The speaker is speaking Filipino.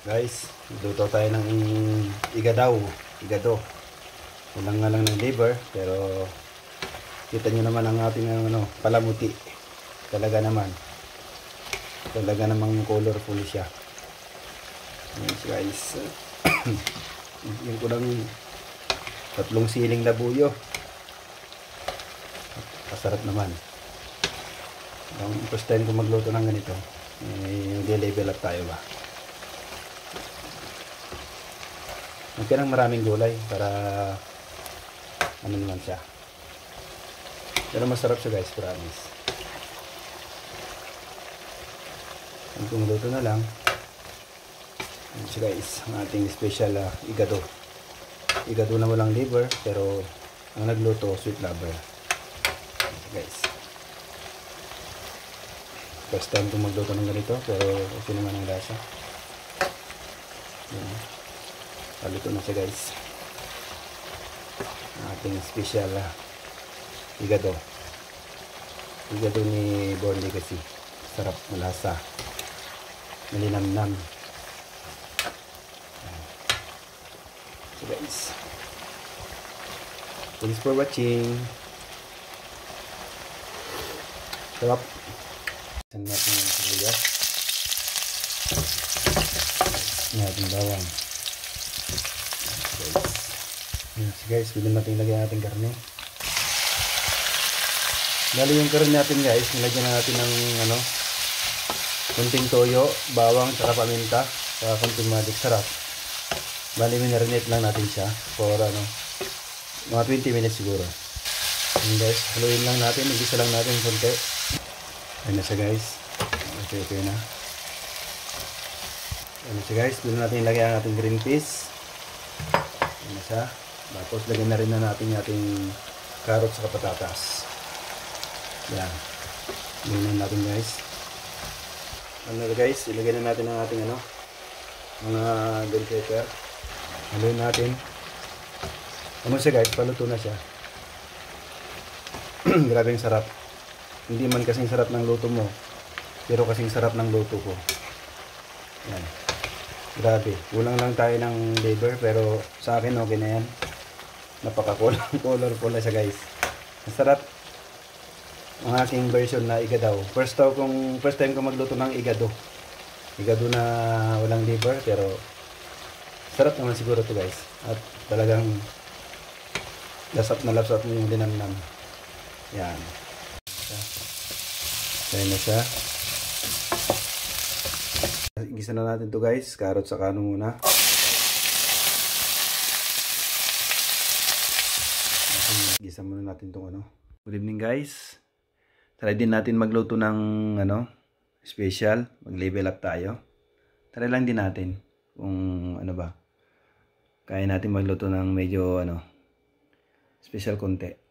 Guys, luto tayo ng igado. Walang nga lang ng liver, pero kita nyo naman ang ating palamuti. Talaga namang colorful siya. Yes guys. Yung ko ng 3 siling labuyo. Masarap naman. Ang first time ko magluto ng ganito, level up tayo ba. Magkirang maraming gulay para ano naman siya. Pero masarap siya guys, promise. Ang kumuluto na lang. Yan siya guys, ang ating special igado. Igado na walang liver, pero ang nagluto, sweet lover. Yan siya guys. First time ko magluto ng ganito, pero okay naman ang lasa. Yan. Paluto na siya guys. Ating special igado ni Born Legacy. Sarap, malasa, malinamnam. So guys, thanks for watching. Sarap. Saan natin yung sibuyas, natin bawang. Guys, bilhin natin lagyan natin karne. Dali yung karne natin guys, nilagyan natin ng kunting toyo, bawang, saka paminta, saka kunting magic sarap. Bali minarinate lang natin siya for mga 20 minutes siguro. And guys, haluin lang natin, igisa lang natin konti. Ayun na siya guys. Okay na. Ayun na siya guys, bilhin natin lagyan natin green peas. Ayun na siya. Tapos lagyan na rin natin yung ating carrots at patatas. Yan. Lagyan natin guys. Guys, ilagay na natin ang ating mga bell pepper. Haluin natin. Ano siya guys, paluto na siya. Grabe yung sarap. Hindi man kasing sarap ng luto mo, pero kasing sarap ng luto ko. Yan. Grabe. Kulang lang tayo ng liver, pero sa akin okay na yan. Napaka-colorful na siya guys. Masarap ang aking version na igadaw. First time ko magluto ng igado. Igado na walang liver, pero sarap naman siguro to guys. At talagang lasap na yung linamnam. Yan. Kaya na siya. Igisa na natin to guys. Carrots sa kano muna. Gisa muna natin itong Good evening guys. Try din natin magluto ng special. Mag-level up tayo. Try lang din natin kung kaya natin magluto ng medyo special konti.